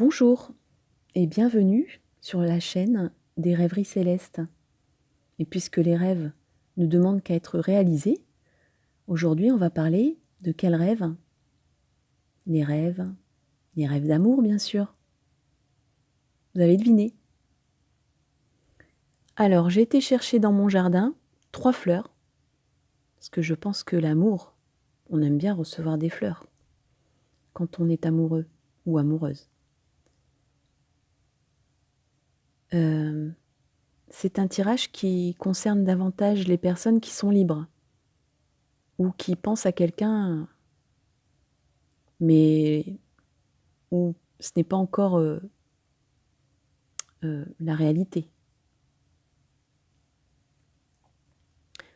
Bonjour et bienvenue sur la chaîne des rêveries célestes. Et puisque les rêves ne demandent qu'à être réalisés, aujourd'hui on va parler de quels rêves? Les rêves d'amour bien sûr. Vous avez deviné. Alors j'ai été chercher dans mon jardin 3 fleurs, parce que je pense que l'amour, on aime bien recevoir des fleurs quand on est amoureux ou amoureuse. C'est un tirage qui concerne davantage les personnes qui sont libres ou qui pensent à quelqu'un, mais où ce n'est pas encore la réalité.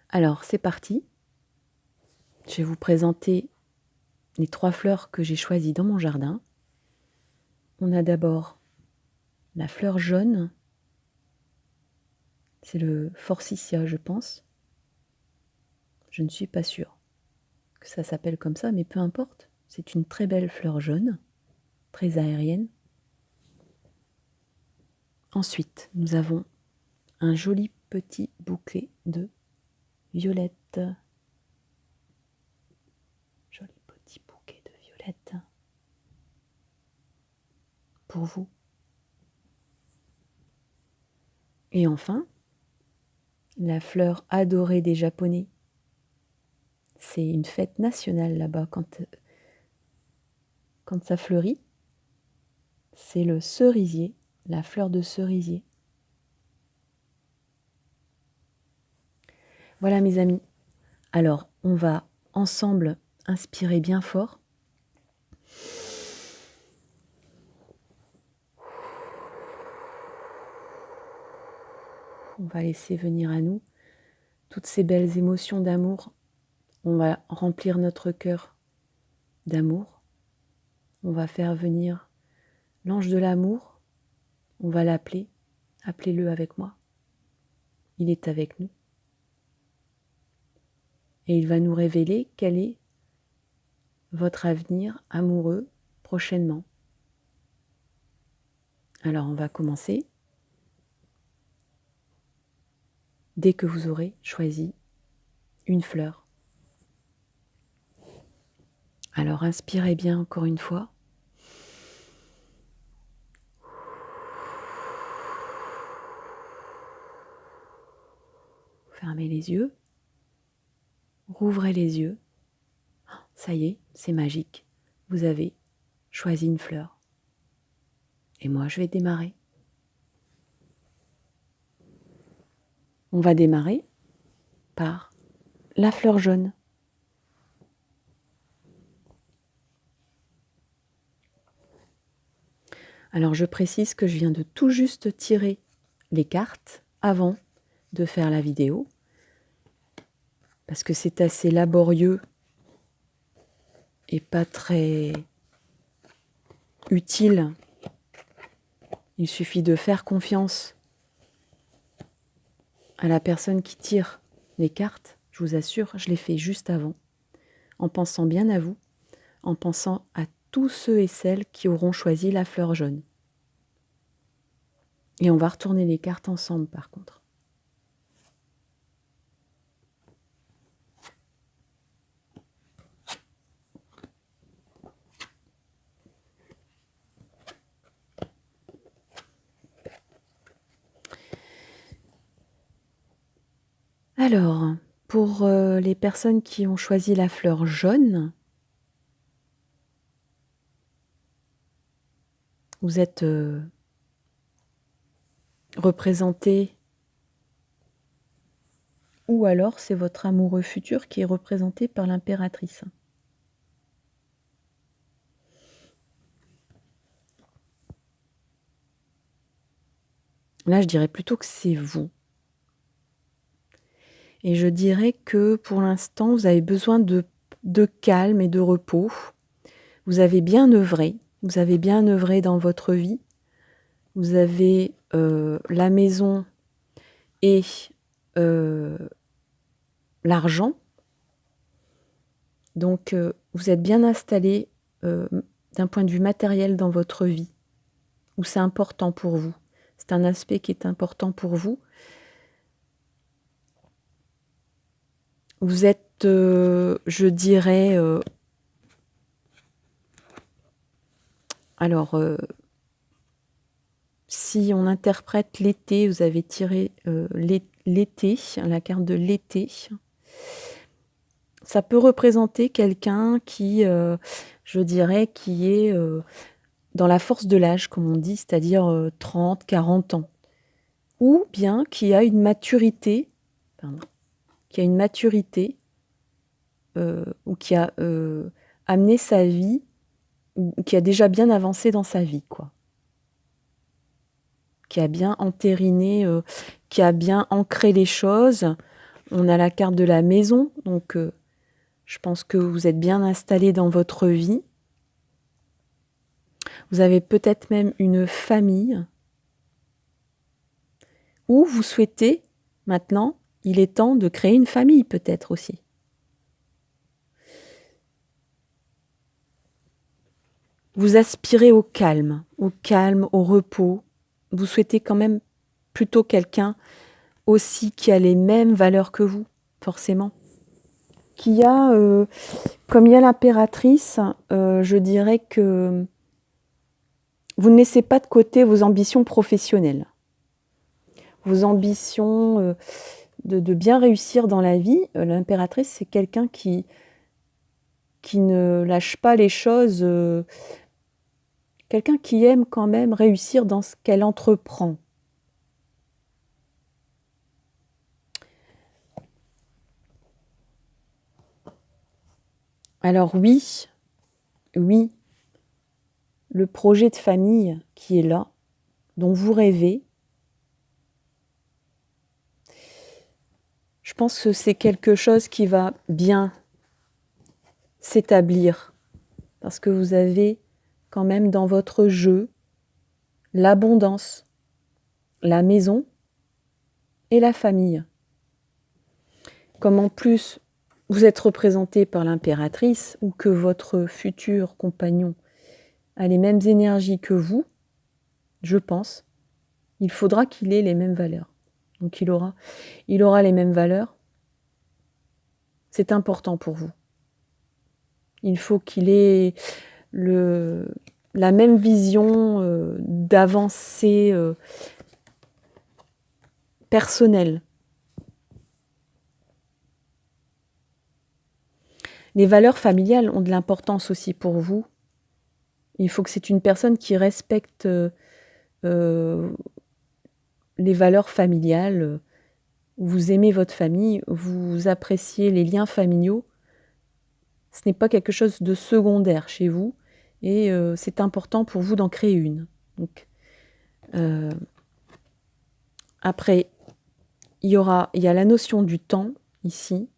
Alors c'est parti. Je vais vous présenter les 3 fleurs que j'ai choisies dans mon jardin. On a d'abord la fleur jaune. C'est le forsythia, je pense. Je ne suis pas sûre que ça s'appelle comme ça, mais peu importe. C'est une très belle fleur jaune, très aérienne. Ensuite, nous avons un joli petit bouquet de violettes. Joli petit bouquet de violettes. Pour vous. Et enfin, la fleur adorée des Japonais. C'est une fête nationale là-bas quand ça fleurit. C'est le cerisier, la fleur de cerisier. Voilà mes amis. Alors, on va ensemble inspirer bien fort. On va laisser venir à nous toutes ces belles émotions d'amour. On va remplir notre cœur d'amour. On va faire venir l'ange de l'amour. On va l'appeler. Appelez-le avec moi. Il est avec nous. Et il va nous révéler quel est votre avenir amoureux prochainement. Alors on va commencer. Dès que vous aurez choisi une fleur. Alors inspirez bien encore une fois. Fermez les yeux. Rouvrez les yeux. Ça y est, c'est magique. Vous avez choisi une fleur. Et moi, je vais démarrer. On va démarrer par la fleur jaune. Alors, je précise que je viens de tout juste tirer les cartes avant de faire la vidéo, parce que c'est assez laborieux et pas très utile. Il suffit de faire confiance à la personne qui tire les cartes. Je vous assure, je l'ai fait juste avant, en pensant bien à vous, en pensant à tous ceux et celles qui auront choisi la fleur jaune. Et on va retourner les cartes ensemble par contre. Alors, pour les personnes qui ont choisi la fleur jaune, vous êtes représenté, ou alors c'est votre amoureux futur qui est représenté par l'impératrice. Là, je dirais plutôt que c'est vous. Et je dirais que pour l'instant, vous avez besoin de calme et de repos. Vous avez bien œuvré. Vous avez bien œuvré dans votre vie. Vous avez la maison et l'argent. Donc, vous êtes bien installé d'un point de vue matériel dans votre vie. ou c'est important pour vous. C'est un aspect qui est important pour vous. Vous êtes, je dirais, alors, si on interprète l'été, vous avez tiré l'été, la carte de l'été. Ça peut représenter quelqu'un qui, je dirais, qui est dans la force de l'âge, comme on dit, c'est-à-dire 30, 40 ans. Ou bien qui a une maturité, ou qui a amené sa vie, ou qui a déjà bien avancé dans sa vie, quoi. Qui a bien entériné, qui a bien ancré les choses. On a la carte de la maison, donc je pense que vous êtes bien installé dans votre vie. Vous avez peut-être même une famille. Ou vous souhaitez, maintenant, il est temps de créer une famille peut-être aussi. Vous aspirez au calme, au repos. Vous souhaitez quand même plutôt quelqu'un aussi qui a les mêmes valeurs que vous, forcément. Qui a, comme il y a l'impératrice, je dirais que vous ne laissez pas de côté vos ambitions professionnelles. Vos ambitions de bien réussir dans la vie. L'impératrice, c'est quelqu'un qui ne lâche pas les choses, quelqu'un qui aime quand même réussir dans ce qu'elle entreprend. Alors oui, le projet de famille qui est là, dont vous rêvez, je pense que c'est quelque chose qui va bien s'établir, parce que vous avez quand même dans votre jeu l'abondance, la maison et la famille. Comme en plus vous êtes représenté par l'impératrice ou que votre futur compagnon a les mêmes énergies que vous, je pense, il faudra qu'il ait les mêmes valeurs. Donc il aura les mêmes valeurs. C'est important pour vous. Il faut qu'il ait la même vision d'avancée personnelle. Les valeurs familiales ont de l'importance aussi pour vous. Il faut que c'est une personne qui respecte les valeurs familiales. Vous aimez votre famille, vous appréciez les liens familiaux. Ce n'est pas quelque chose de secondaire chez vous et c'est important pour vous d'en créer une. Donc, après, il y a la notion du temps ici.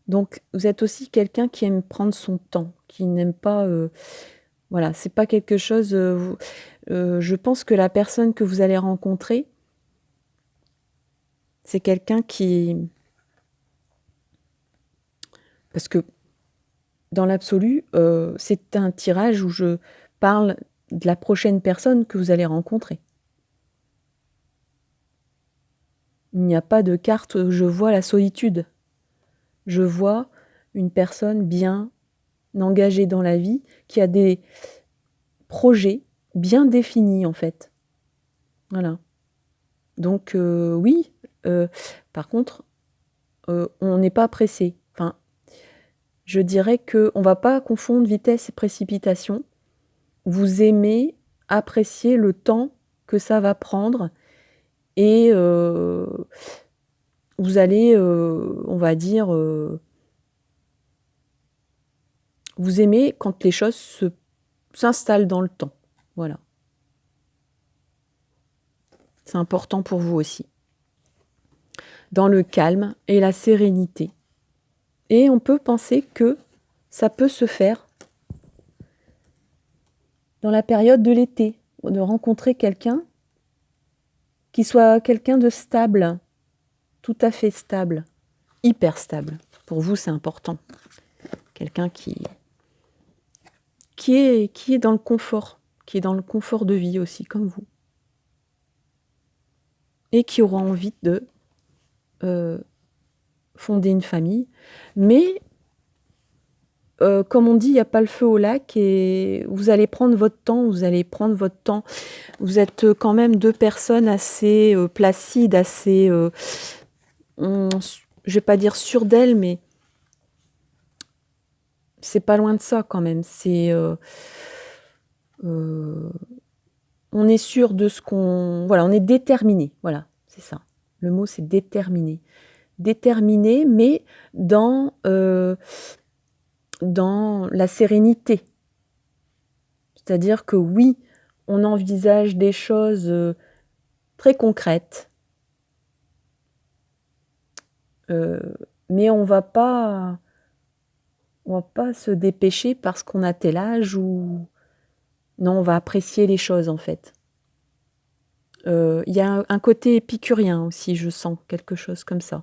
Donc, vous êtes aussi quelqu'un qui aime prendre son temps, qui n'aime pas... voilà, c'est pas quelque chose... je pense que la personne que vous allez rencontrer, c'est quelqu'un qui... Parce que, dans l'absolu, c'est un tirage où je parle de la prochaine personne que vous allez rencontrer. Il n'y a pas de carte, je vois la solitude. Je vois une personne bien engagée dans la vie, qui a des projets bien définis en fait. Voilà. Donc oui, par contre, on n'est pas pressé. Enfin, je dirais qu'on ne va pas confondre vitesse et précipitation. Vous aimez apprécier le temps que ça va prendre et vous allez, on va dire, vous aimez quand les choses s'installent dans le temps. Voilà. C'est important pour vous aussi. Dans le calme et la sérénité. Et on peut penser que ça peut se faire dans la période de l'été, de rencontrer quelqu'un qui soit quelqu'un de stable, tout à fait stable, hyper stable. Pour vous, c'est important. Quelqu'un qui est dans le confort, qui est dans le confort de vie aussi, comme vous. Et qui aura envie de fonder une famille. Mais, comme on dit, il n'y a pas le feu au lac et vous allez prendre votre temps, vous allez prendre votre temps. Vous êtes quand même 2 personnes assez placides, assez, je ne vais pas dire sûres d'elles, mais c'est pas loin de ça quand même. C'est, on est sûr de ce qu'on... Voilà, on est déterminé. Voilà, c'est ça. Le mot, c'est déterminé. Déterminé, mais dans la sérénité. C'est-à-dire que oui, on envisage des choses très concrètes, mais on va pas se dépêcher parce qu'on a tel âge ou... Non, on va apprécier les choses en fait. Il y a un côté épicurien aussi, je sens quelque chose comme ça.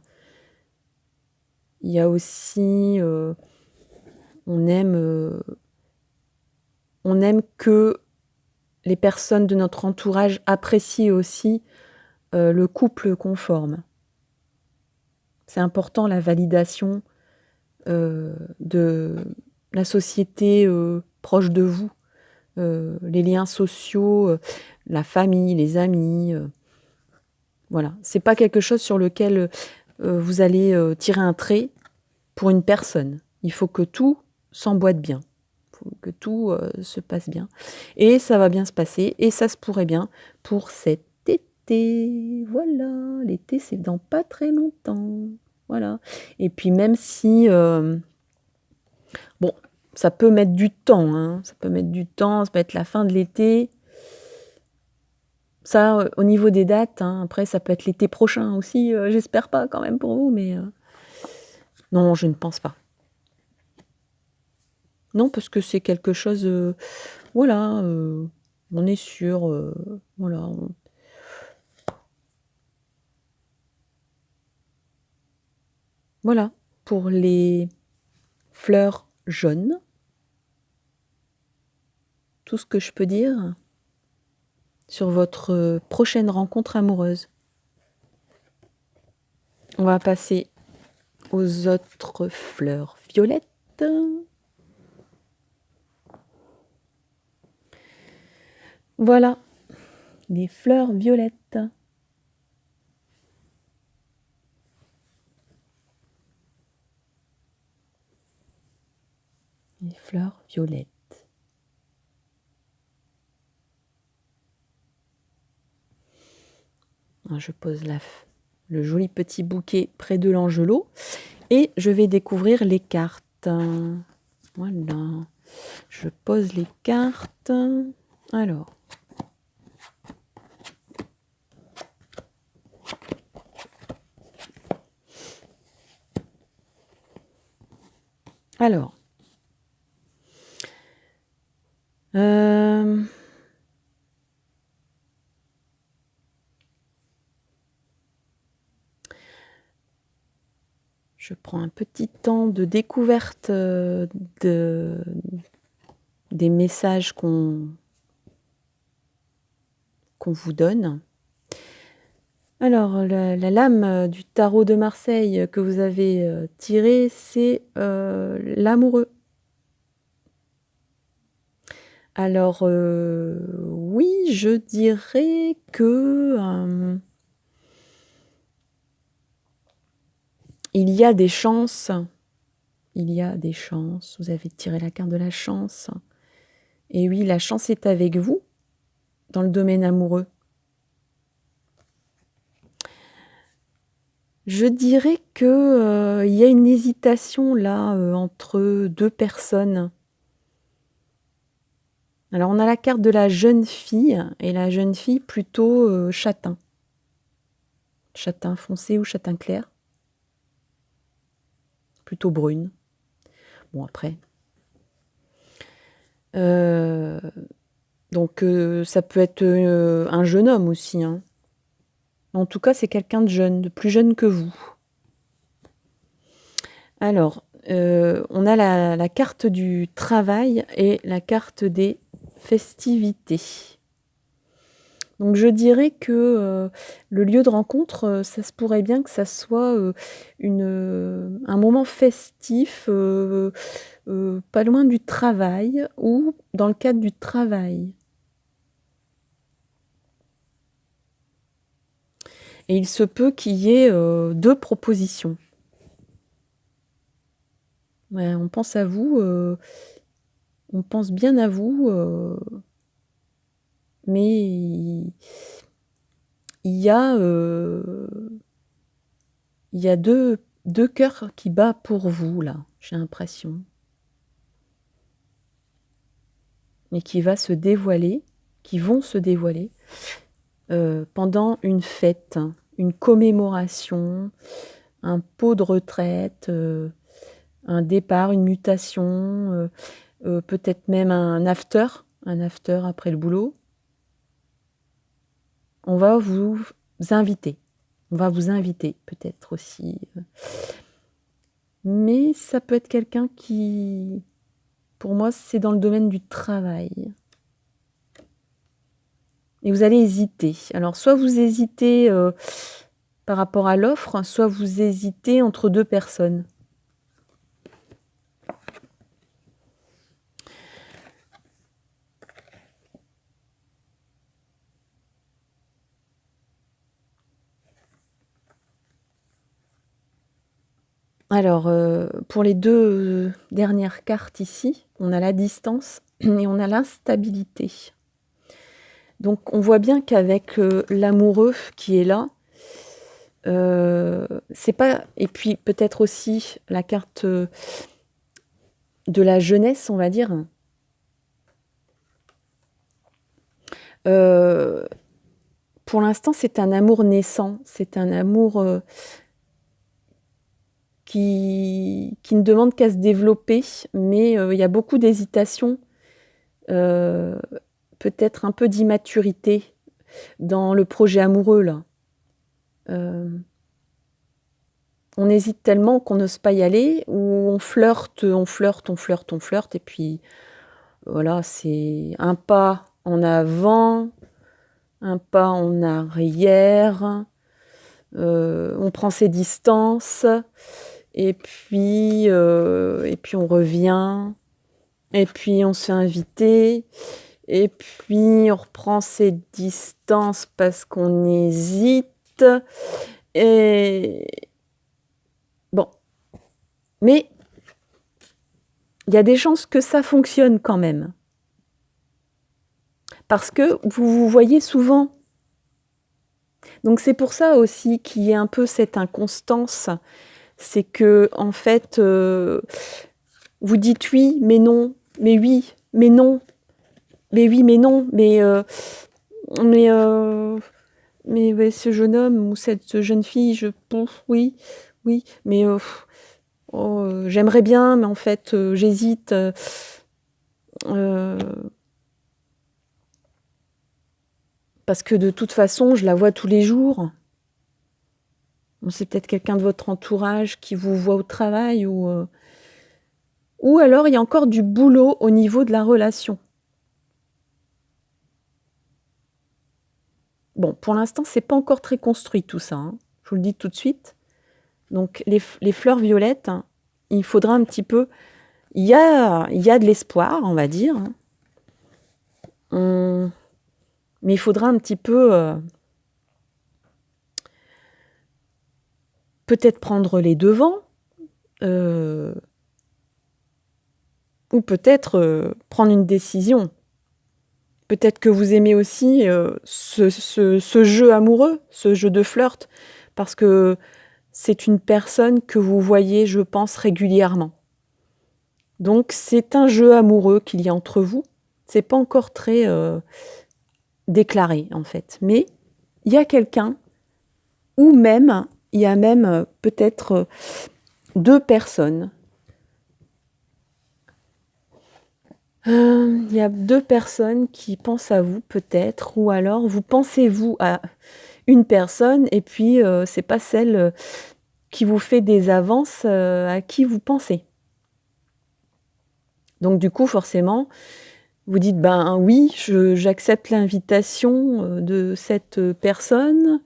Il y a aussi... on aime que les personnes de notre entourage apprécient aussi le couple qu'on forme. C'est important, la validation de la société proche de vous, les liens sociaux, la famille, les amis. Voilà, c'est pas quelque chose sur lequel vous allez tirer un trait pour une personne. Il faut que tout s'emboîte bien. Il faut que tout se passe bien. Et ça va bien se passer. Et ça se pourrait bien pour cet été. Voilà, l'été, c'est dans pas très longtemps. Voilà. Et puis même si... bon, ça peut mettre du temps. Hein. Ça peut mettre du temps. Ça peut être la fin de l'été. Ça, au niveau des dates, hein, après, ça peut être l'été prochain aussi. J'espère pas quand même pour vous, mais... Non, je ne pense pas. Non, parce que c'est quelque chose... voilà, on est sûr. Voilà. Voilà, pour les fleurs jaunes. Tout ce que je peux dire sur votre prochaine rencontre amoureuse. On va passer aux autres fleurs violettes. Voilà, les fleurs violettes. Les fleurs violettes. Je pose le joli petit bouquet près de l'angelot et je vais découvrir les cartes. Voilà, je pose les cartes. Alors, je prends un petit temps de découverte des messages qu'on vous donne. Alors, la lame du tarot de Marseille que vous avez tirée, c'est l'amoureux. Alors, oui, je dirais que il y a des chances. Il y a des chances. Vous avez tiré la carte de la chance. Et oui, la chance est avec vous dans le domaine amoureux. Je dirais que il y a une hésitation là entre 2 personnes. Alors on a la carte de la jeune fille et la jeune fille plutôt châtain. Châtain foncé ou châtain clair. Plutôt brune. Bon après. Donc ça peut être un jeune homme aussi. Hein. En tout cas, c'est quelqu'un de jeune, de plus jeune que vous. Alors, on a la carte du travail et la carte des festivité. Donc je dirais que le lieu de rencontre, ça se pourrait bien que ça soit un moment festif, pas loin du travail ou dans le cadre du travail. Et il se peut qu'il y ait 2 propositions. Ouais, on pense à vous, on pense bien à vous, mais il y a, il y a deux cœurs qui battent pour vous là, j'ai l'impression. Et qui vont se dévoiler pendant une fête, une commémoration, un pot de retraite, un départ, une mutation, peut-être même un after après le boulot. On va vous inviter peut-être aussi. Mais ça peut être quelqu'un qui, pour moi, c'est dans le domaine du travail. Et vous allez hésiter. Alors, soit vous hésitez par rapport à l'offre, soit vous hésitez entre 2 personnes. Alors, pour les 2 dernières cartes ici, on a la distance et on a l'instabilité. Donc on voit bien qu'avec l'amoureux qui est là, c'est pas, et puis peut-être aussi la carte de la jeunesse, on va dire. Pour l'instant, c'est un amour naissant, c'est un amour qui ne demande qu'à se développer, mais il y a beaucoup d'hésitation, peut-être un peu d'immaturité dans le projet amoureux là. On hésite tellement qu'on n'ose pas y aller, ou on flirte, et puis voilà, c'est un pas en avant, un pas en arrière, on prend ses distances, et puis on revient, et puis on se fait inviter, et puis on reprend ses distances parce qu'on hésite, et bon. Mais il y a des chances que ça fonctionne quand même. Parce que vous vous voyez souvent. Donc c'est pour ça aussi qu'il y a un peu cette inconstance. C'est que, en fait, vous dites oui, mais non, mais oui, mais non, mais oui, mais non, mais ouais, ce jeune homme ou cette jeune fille, oui, mais j'aimerais bien, mais en fait, j'hésite. Parce que de toute façon, je la vois tous les jours. C'est peut-être quelqu'un de votre entourage qui vous voit au travail, ou alors il y a encore du boulot au niveau de la relation. Bon, pour l'instant, c'est pas encore très construit tout ça, hein. Je vous le dis tout de suite. Donc les fleurs violettes, hein, il faudra un petit peu... Il y a de l'espoir, on va dire. Mais il faudra un petit peu... peut-être prendre les devants, ou peut-être prendre une décision. Peut-être que vous aimez aussi ce jeu amoureux, ce jeu de flirt, parce que c'est une personne que vous voyez, je pense, régulièrement. Donc c'est un jeu amoureux qu'il y a entre vous. C'est pas encore très déclaré en fait, mais il y a quelqu'un, ou même il y a même peut-être 2 personnes. Il y a 2 personnes qui pensent à vous peut-être, ou alors vous pensez-vous à une personne et puis c'est pas celle qui vous fait des avances à qui vous pensez. Donc du coup forcément, Vous dites: «Ben oui, j'accepte l'invitation, de cette personne,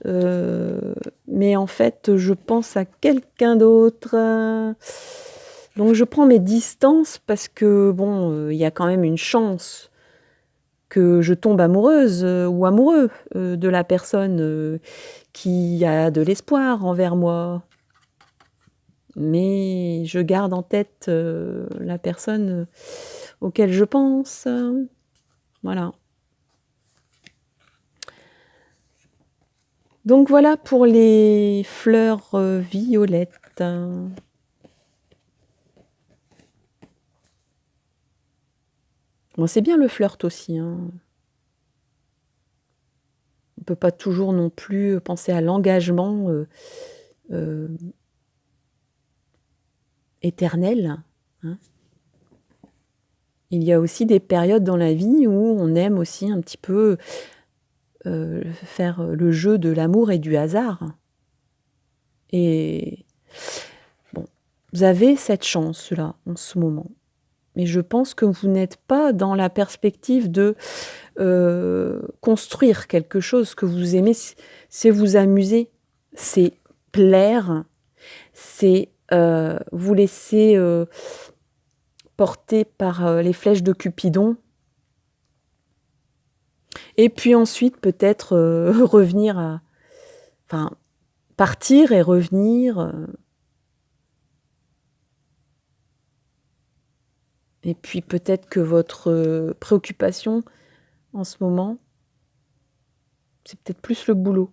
mais en fait, je pense à quelqu'un d'autre, donc je prends mes distances parce que bon, il y a quand même une chance que je tombe amoureuse, ou amoureux, de la personne, qui a de l'espoir envers moi. Mais je garde en tête, la personne, auquel je pense, voilà. Donc voilà pour les fleurs, violettes. Bon, c'est bien le flirt aussi, hein. On peut pas toujours non plus penser à l'engagement, heu, éternel, hein. Il y a aussi des périodes dans la vie où on aime aussi un petit peu, faire le jeu de l'amour et du hasard. Et bon, vous avez cette chance-là, en ce moment. Mais je pense que vous n'êtes pas dans la perspective de, construire quelque chose. Ce que vous aimez, c'est vous amuser, c'est plaire, c'est, vous laisser, porter par, les flèches de Cupidon et puis ensuite peut-être, revenir à enfin, partir et revenir, et puis peut-être que votre, préoccupation en ce moment, c'est peut-être plus le boulot,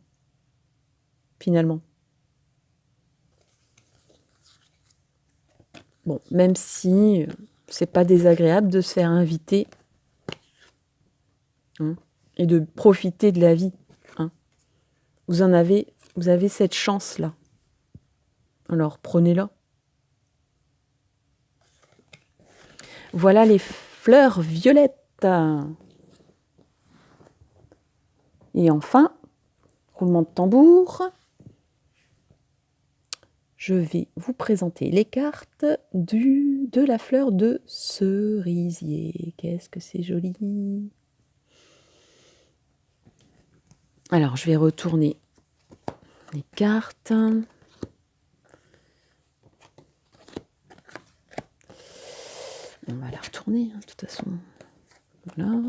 finalement. Bon, même si, c'est pas désagréable de se faire inviter, hein, et de profiter de la vie, hein. Vous en avez vous avez cette chance-là, alors prenez-la. Voilà les fleurs violettes. Et enfin, roulement de tambour, je vais vous présenter les cartes de la fleur de cerisier. Qu'est-ce que c'est joli! Alors, je vais retourner les cartes. On va la retourner, hein, de toute façon. Voilà.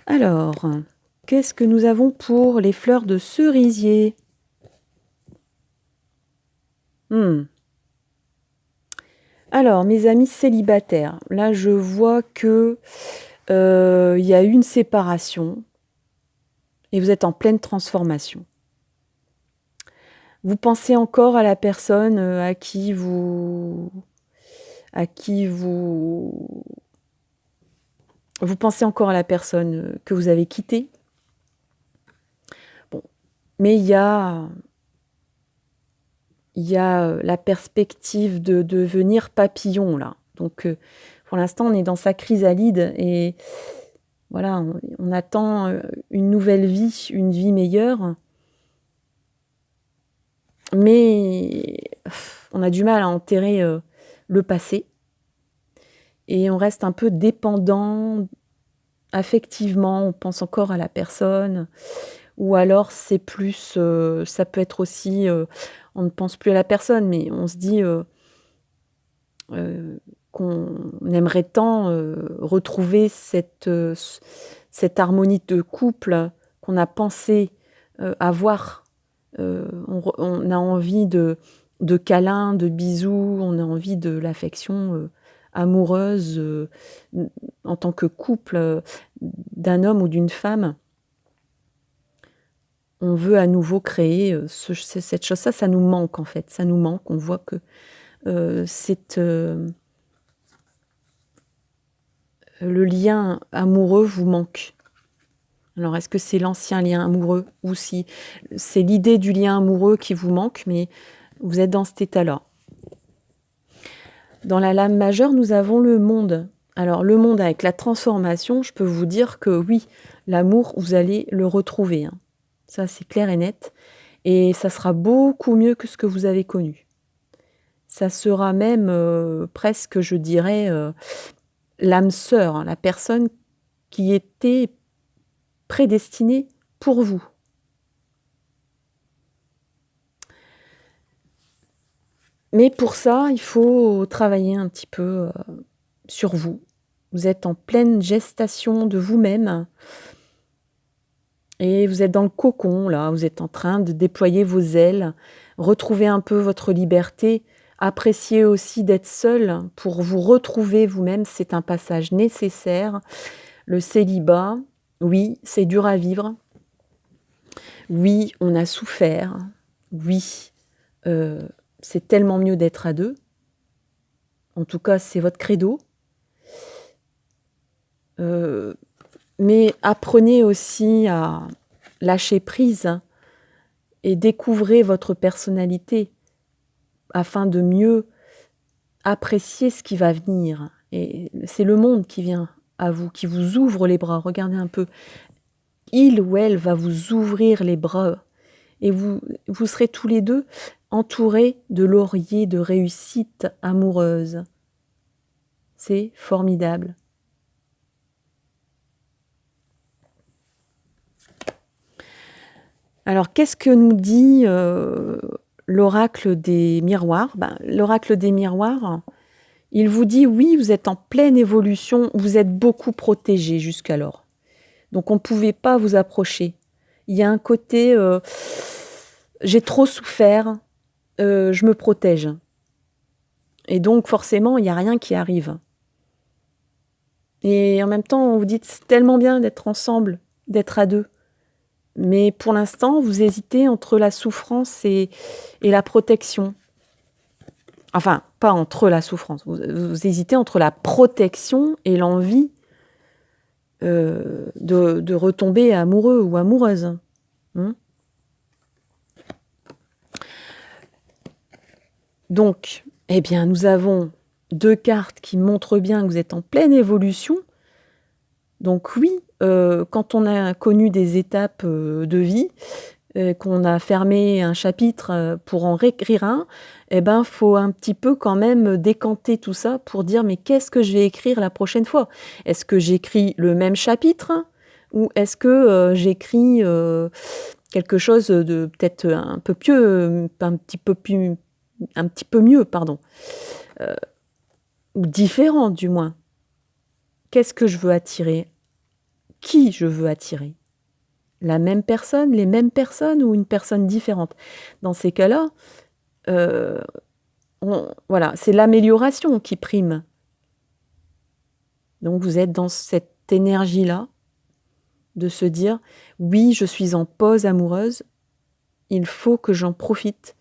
Alors, qu'est-ce que nous avons pour les fleurs de cerisier? Alors, mes amis célibataires, là, je vois que, il y a eu une séparation et vous êtes en pleine transformation. Vous pensez encore à la personne, à qui vous pensez encore à la personne, que vous avez quittée. Bon, mais il y a la perspective de devenir papillon là. Donc, pour l'instant, on est dans sa chrysalide et voilà, on attend, une nouvelle vie, une vie meilleure. Mais on a du mal à enterrer, le passé et on reste un peu dépendant affectivement, on pense encore à la personne ou alors c'est plus, ça peut être aussi, on ne pense plus à la personne, mais on se dit, qu'on aimerait tant, retrouver cette harmonie de couple qu'on a pensé, avoir. On a envie de câlins, de bisous, on a envie de l'affection, amoureuse, en tant que couple, d'un homme ou d'une femme. On veut à nouveau créer, cette chose. Ça nous manque en fait, ça nous manque. On voit que, le lien amoureux vous manque. Alors est-ce que c'est l'ancien lien amoureux ou si c'est l'idée du lien amoureux qui vous manque, mais vous êtes dans cet état-là? Dans la lame majeure, nous avons le monde. Alors le monde avec la transformation, je peux vous dire que oui, l'amour, vous allez le retrouver, hein. Ça, c'est clair et net et ça sera beaucoup mieux que ce que vous avez connu. Ça sera même, presque, je dirais, l'âme sœur, hein, la personne qui était prédestinée pour vous. Mais pour ça, il faut travailler un petit peu sur vous. Vous êtes en pleine gestation de vous-même et vous êtes dans le cocon, là. Vous êtes en train de déployer vos ailes, retrouver un peu votre liberté, apprécier aussi d'être seul pour vous retrouver vous-même. C'est un passage nécessaire. Le célibat, oui, c'est dur à vivre. Oui, on a souffert. Oui, c'est tellement mieux d'être à deux. En tout cas, c'est votre credo. Mais apprenez aussi à lâcher prise et découvrez votre personnalité afin de mieux apprécier ce qui va venir. Et c'est le monde qui vient à vous, qui vous ouvre les bras. Regardez un peu. Il ou elle va vous ouvrir les bras et vous serez tous les deux entourés de lauriers de réussite amoureuse. C'est formidable. Alors, qu'est-ce que nous dit l'oracle des miroirs? L'oracle des miroirs, il vous dit, oui, vous êtes en pleine évolution, vous êtes beaucoup protégé jusqu'alors. Donc, on ne pouvait pas vous approcher. Il y a un côté, j'ai trop souffert, je me protège. Et donc, forcément, il n'y a rien qui arrive. Et en même temps, on vous dit, c'est tellement bien d'être ensemble, d'être à deux. Mais pour l'instant, vous hésitez entre la souffrance et la protection. Enfin, pas entre la souffrance. Vous hésitez entre la protection et l'envie de retomber amoureux ou amoureuse. Donc, eh bien, nous avons 2 cartes qui montrent bien que vous êtes en pleine évolution. Donc oui, quand on a connu des étapes de vie, qu'on a fermé un chapitre pour en réécrire un, eh ben, faut un petit peu quand même décanter tout ça pour dire mais qu'est-ce que je vais écrire la prochaine fois? Est-ce que j'écris le même chapitre ou est-ce que j'écris quelque chose de peut-être un petit peu mieux, pardon, ou différent du moins? Qu'est-ce que je veux attirer? Qui je veux attirer? La même personne, les mêmes personnes ou une personne différente? Dans ces cas-là, voilà, c'est l'amélioration qui prime. Donc vous êtes dans cette énergie-là de se dire: «Oui, je suis en pause amoureuse, il faut que j'en profite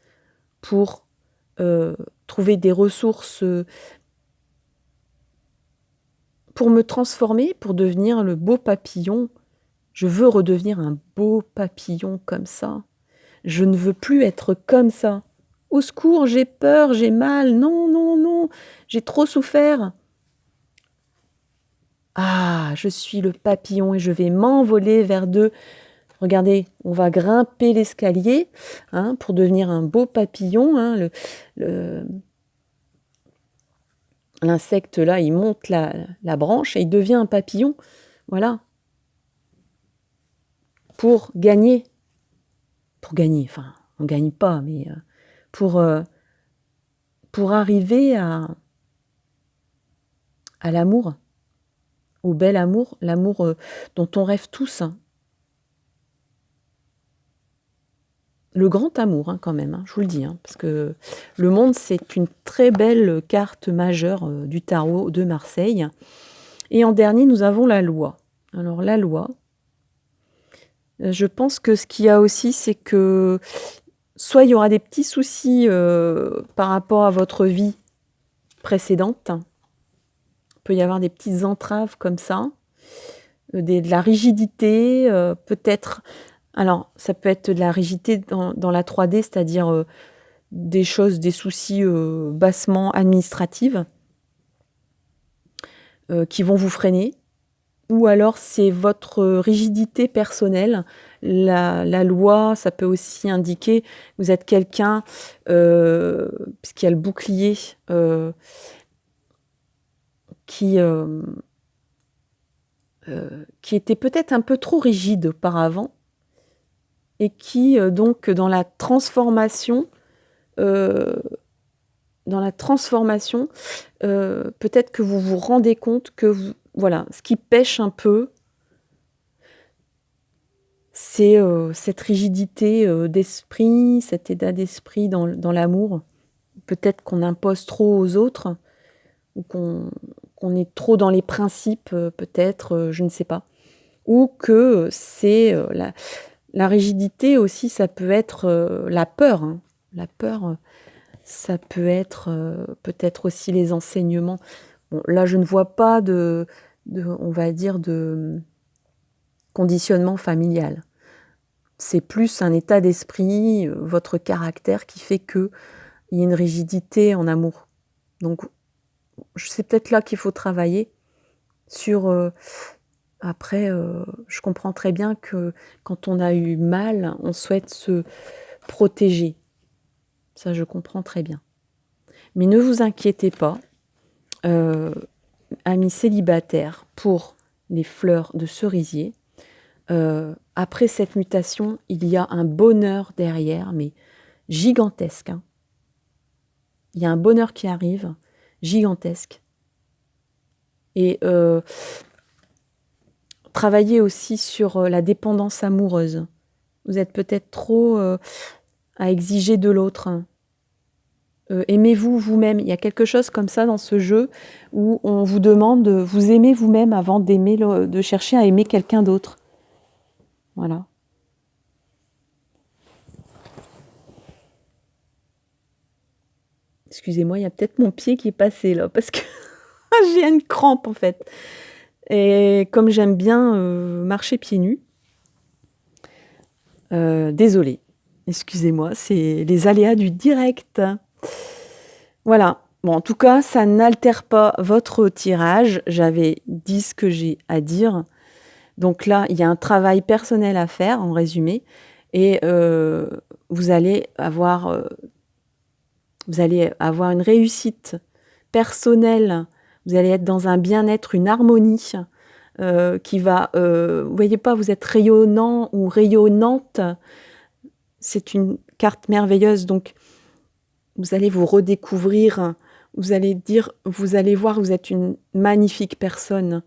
pour, trouver des ressources, pour me transformer, pour devenir le beau papillon. Je veux redevenir un beau papillon comme ça. Je ne veux plus être comme ça. Au secours, j'ai peur, j'ai mal. Non, non, non, j'ai trop souffert. Ah, je suis le papillon et je vais m'envoler vers d'eux. Regardez, on va grimper l'escalier pour devenir un beau papillon. L'insecte, là, il monte la branche et il devient un papillon. Voilà. Pour gagner, enfin, on ne gagne pas, mais pour arriver à l'amour, au bel amour, l'amour dont on rêve tous. Le grand amour, quand même, je vous le dis, parce que le monde, c'est une très belle carte majeure du tarot de Marseille. Et en dernier, nous avons la loi. Alors, la loi, je pense que ce qu'il y a aussi, c'est que soit il y aura des petits soucis par rapport à votre vie précédente. Il peut y avoir des petites entraves comme ça, de la rigidité, peut-être. Alors, ça peut être de la rigidité dans la 3D, c'est-à-dire des soucis bassement administratifs qui vont vous freiner. Ou alors, c'est votre rigidité personnelle. La loi, ça peut aussi indiquer que vous êtes quelqu'un, puisqu'il y a le bouclier, qui était peut-être un peu trop rigide auparavant et qui, donc, dans la transformation, peut-être que vous vous rendez compte que voilà, ce qui pêche un peu, c'est cette rigidité d'esprit, cet état d'esprit dans l'amour. Peut-être qu'on impose trop aux autres ou qu'on est trop dans les principes, peut-être, je ne sais pas. Ou que c'est la rigidité aussi, ça peut être la peur, hein. La peur, ça peut être peut-être aussi les enseignements. Bon, là, je ne vois pas on va dire, de conditionnement familial. C'est plus un état d'esprit, votre caractère qui fait qu'il y a une rigidité en amour. Donc, c'est peut-être là qu'il faut travailler sur... après, je comprends très bien que quand on a eu mal, on souhaite se protéger. Ça, je comprends très bien. Mais ne vous inquiétez pas, amis célibataires, pour les fleurs de cerisier, après cette mutation, il y a un bonheur derrière, mais gigantesque, hein. Il y a un bonheur qui arrive, gigantesque. Et travaillez aussi sur la dépendance amoureuse. Vous êtes peut-être trop à exiger de l'autre. Aimez-vous vous-même. Il y a quelque chose comme ça dans ce jeu où on vous demande de vous aimer vous-même avant de chercher à aimer quelqu'un d'autre. Voilà. Excusez-moi, il y a peut-être mon pied qui est passé là, parce que j'ai une crampe en fait. Et comme j'aime bien marcher pieds nus, désolée, excusez-moi, c'est les aléas du direct. Voilà. Bon, en tout cas, ça n'altère pas votre tirage. J'avais dit ce que j'ai à dire. Donc là, il y a un travail personnel à faire, en résumé, et vous allez avoir une réussite personnelle. Vous allez être dans un bien-être, une harmonie qui va... vous voyez pas, vous êtes rayonnant ou rayonnante. C'est une carte merveilleuse, donc vous allez vous redécouvrir. Vous allez voir, vous êtes une magnifique personne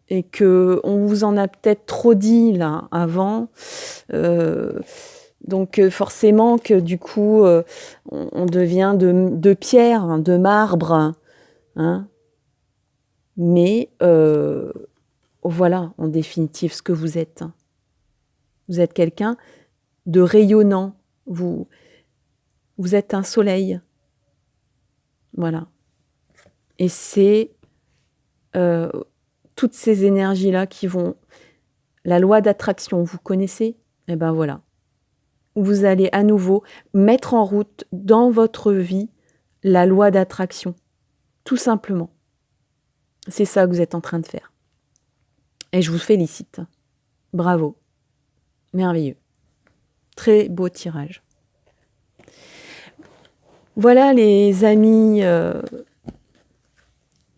et qu'on vous en a peut-être trop dit là avant. Donc forcément que du coup, on devient de pierre, hein, de marbre. Hein. Mais voilà, en définitive, ce que vous êtes. Vous êtes quelqu'un de rayonnant. Vous êtes un soleil. Voilà. Et c'est toutes ces énergies-là qui vont... La loi d'attraction, vous connaissez? Eh bien voilà. Vous allez à nouveau mettre en route dans votre vie la loi d'attraction. Tout simplement. C'est ça que vous êtes en train de faire. Et je vous félicite. Bravo. Merveilleux. Très beau tirage. Voilà les amis,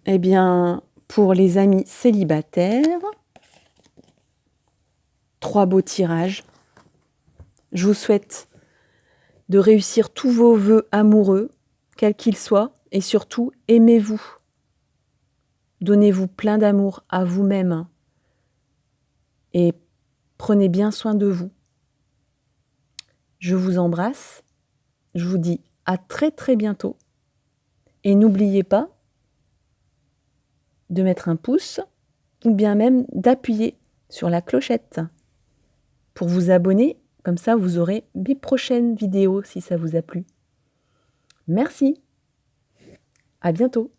eh bien, pour les amis célibataires, 3 beaux tirages. Je vous souhaite de réussir tous vos vœux amoureux, quels qu'ils soient, et surtout, aimez-vous. Donnez-vous plein d'amour à vous-même et prenez bien soin de vous. Je vous embrasse, je vous dis à très très bientôt et n'oubliez pas de mettre un pouce ou bien même d'appuyer sur la clochette pour vous abonner, comme ça vous aurez mes prochaines vidéos si ça vous a plu. Merci, à bientôt.